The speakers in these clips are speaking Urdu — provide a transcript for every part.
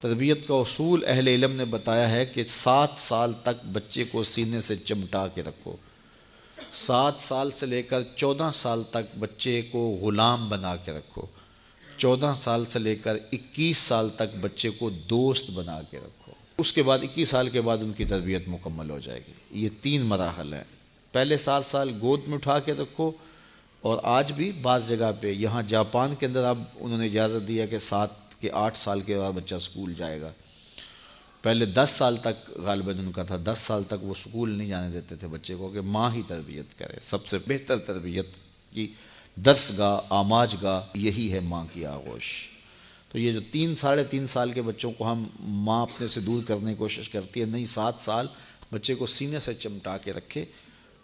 تربیت کا اصول اہل علم نے بتایا ہے کہ 7 سال تک بچے کو سینے سے چمٹا کے رکھو. 7 سال سے لے کر 14 سال تک بچے کو غلام بنا کے رکھو. 14 سال سے لے کر 21 سال تک بچے کو دوست بنا کے رکھو. اس کے بعد 21 سال کے بعد ان کی تربیت مکمل ہو جائے گی. یہ 3 مراحل ہیں. پہلے 7 سال گود میں اٹھا کے رکھو، اور آج بھی بعض جگہ پہ، یہاں جاپان کے اندر اب انہوں نے اجازت دیا کہ 7 کے 8 سال کے بعد بچہ سکول جائے گا. پہلے 10 سال تک غالباً ان کا تھا، 10 سال تک وہ سکول نہیں جانے دیتے تھے بچے کو کہ ماں ہی تربیت کرے. سب سے بہتر تربیت کی درس گاہ، آماج گاہ یہی ہے ماں کی آغوش. تو یہ جو 3 ساڑھے 3 سال کے بچوں کو ہم ماں اپنے سے دور کرنے کی کوشش کرتی ہے، نہیں، 7 سال بچے کو سینے سے چمٹا کے رکھے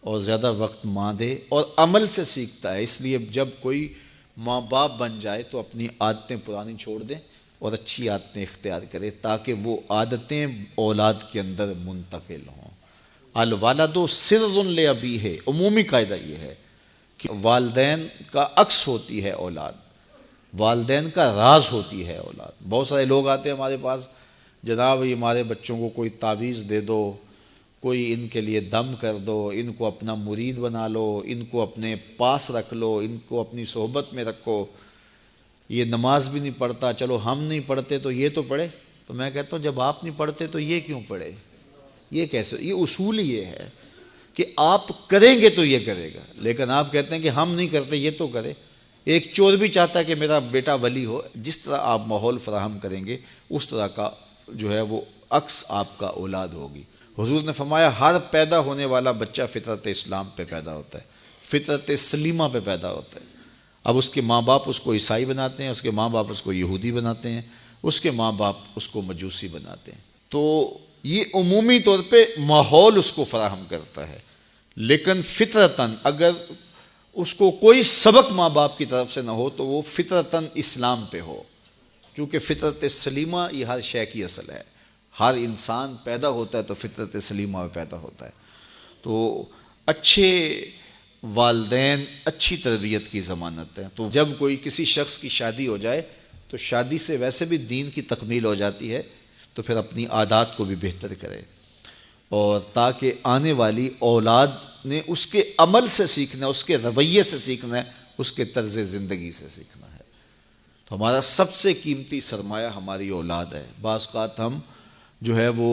اور زیادہ وقت ماں دے، اور عمل سے سیکھتا ہے. اس لیے جب کوئی ماں باپ بن جائے تو اپنی عادتیں پرانی چھوڑ دیں اور اچھی عادتیں اختیار کرے، تاکہ وہ عادتیں اولاد کے اندر منتقل ہوں. الوالد سر لابیہ، عمومی قاعدہ یہ ہے کہ والدین کا عکس ہوتی ہے اولاد، والدین کا راز ہوتی ہے اولاد. بہت سارے لوگ آتے ہیں ہمارے پاس، جناب یہ ہمارے بچوں کو کوئی تعویذ دے دو، کوئی ان کے لیے دم کر دو، ان کو اپنا مرید بنا لو، ان کو اپنے پاس رکھ لو، ان کو اپنی صحبت میں رکھو. یہ نماز بھی نہیں پڑھتا، چلو ہم نہیں پڑھتے تو یہ تو پڑھے. تو میں کہتا ہوں جب آپ نہیں پڑھتے تو یہ کیوں پڑھے؟ یہ کیسے؟ یہ اصول یہ ہے کہ آپ کریں گے تو یہ کرے گا، لیکن آپ کہتے ہیں کہ ہم نہیں کرتے یہ تو کرے. ایک چور بھی چاہتا ہے کہ میرا بیٹا ولی ہو. جس طرح آپ ماحول فراہم کریں گے اس طرح کا جو ہے وہ عکس آپ کا اولاد ہوگی. حضور نے فرمایا ہر پیدا ہونے والا بچہ فطرت اسلام پہ پیدا ہوتا ہے، فطرت سلیمہ پہ پیدا ہوتا ہے. اب اس کے ماں باپ اس کو عیسائی بناتے ہیں، اس کے ماں باپ اس کو یہودی بناتے ہیں، اس کے ماں باپ اس کو مجوسی بناتے ہیں. تو یہ عمومی طور پہ ماحول اس کو فراہم کرتا ہے، لیکن فطرتاً اگر اس کو کوئی سبق ماں باپ کی طرف سے نہ ہو تو وہ فطرتاً اسلام پہ ہو. کیونکہ فطرت سلیمہ یہ ہر شے کی اصل ہے. ہر انسان پیدا ہوتا ہے تو فطرت سلیمہ میں پیدا ہوتا ہے. تو اچھے والدین اچھی تربیت کی ضمانت ہے. تو جب کوئی کسی شخص کی شادی ہو جائے تو شادی سے ویسے بھی دین کی تکمیل ہو جاتی ہے، تو پھر اپنی عادات کو بھی بہتر کرے، اور تاکہ آنے والی اولاد نے اس کے عمل سے سیکھنا ہے، اس کے رویے سے سیکھنا ہے، اس کے طرز زندگی سے سیکھنا ہے. تو ہمارا سب سے قیمتی سرمایہ ہماری اولاد ہے. بعض اوقات ہم جو ہے وہ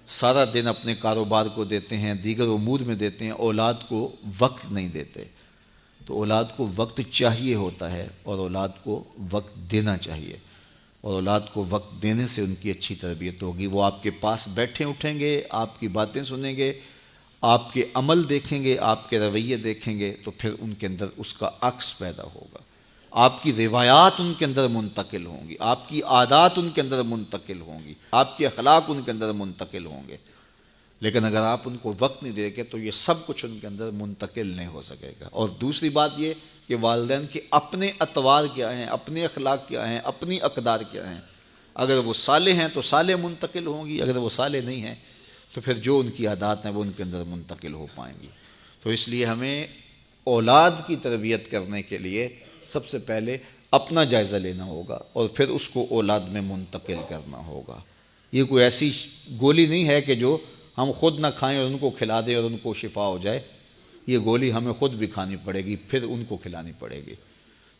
سارا دن اپنے کاروبار کو دیتے ہیں، دیگر امور میں دیتے ہیں، اولاد کو وقت نہیں دیتے. تو اولاد کو وقت چاہیے ہوتا ہے، اور اولاد کو وقت دینا چاہیے، اور اولاد کو وقت دینے سے ان کی اچھی تربیت ہوگی. وہ آپ کے پاس بیٹھے اٹھیں گے، آپ کی باتیں سنیں گے، آپ کے عمل دیکھیں گے، آپ کے رویے دیکھیں گے، تو پھر ان کے اندر اس کا عکس پیدا ہوگا. آپ کی روایات ان کے اندر منتقل ہوں گی، آپ کی عادات ان کے اندر منتقل ہوں گی، آپ کے اخلاق ان کے اندر منتقل ہوں گے. لیکن اگر آپ ان کو وقت نہیں دیں گے تو یہ سب کچھ ان کے اندر منتقل نہیں ہو سکے گا. اور دوسری بات یہ کہ والدین کے اپنے اطوار کیا ہیں، اپنے اخلاق کیا ہیں، اپنی اقدار کیا ہیں. اگر وہ صالح ہیں تو صالح منتقل ہوں گی، اگر وہ صالح نہیں ہیں تو پھر جو ان کی عادات ہیں وہ ان کے اندر منتقل ہو پائیں گی. تو اس لیے ہمیں اولاد کی تربیت کرنے کے لیے سب سے پہلے اپنا جائزہ لینا ہوگا، اور پھر اس کو اولاد میں منتقل کرنا ہوگا. یہ کوئی ایسی گولی نہیں ہے کہ جو ہم خود نہ کھائیں اور ان کو کھلا دیں اور ان کو شفا ہو جائے. یہ گولی ہمیں خود بھی کھانی پڑے گی، پھر ان کو کھلانی پڑے گی.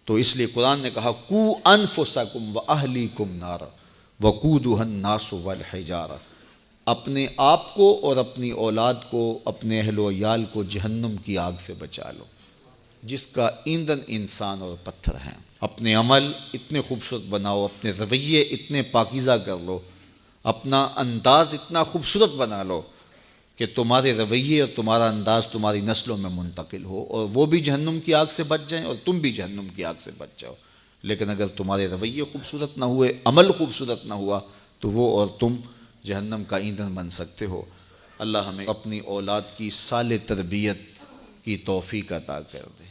تو اس لیے قرآن نے کہا قُوا أَنفُسَكُمْ وَأَهْلِيكُمْ نَارًا وَقُودُهَا النَّاسُ وَالْحِجَارَةُ. اپنے آپ کو اور اپنی اولاد کو، اپنے اہل و عیال کو جہنم کی آگ سے بچا لو، جس کا ایندھن انسان اور پتھر ہیں. اپنے عمل اتنے خوبصورت بناؤ، اپنے رویے اتنے پاکیزہ کر لو، اپنا انداز اتنا خوبصورت بنا لو کہ تمہارے رویے اور تمہارا انداز تمہاری نسلوں میں منتقل ہو، اور وہ بھی جہنم کی آگ سے بچ جائیں اور تم بھی جہنم کی آگ سے بچ جاؤ. لیکن اگر تمہارے رویے خوبصورت نہ ہوئے، عمل خوبصورت نہ ہوا، تو وہ اور تم جہنم کا ایندھن بن سکتے ہو. اللہ ہمیں اپنی اولاد کی صالح تربیت کی توفیق عطا کر دے.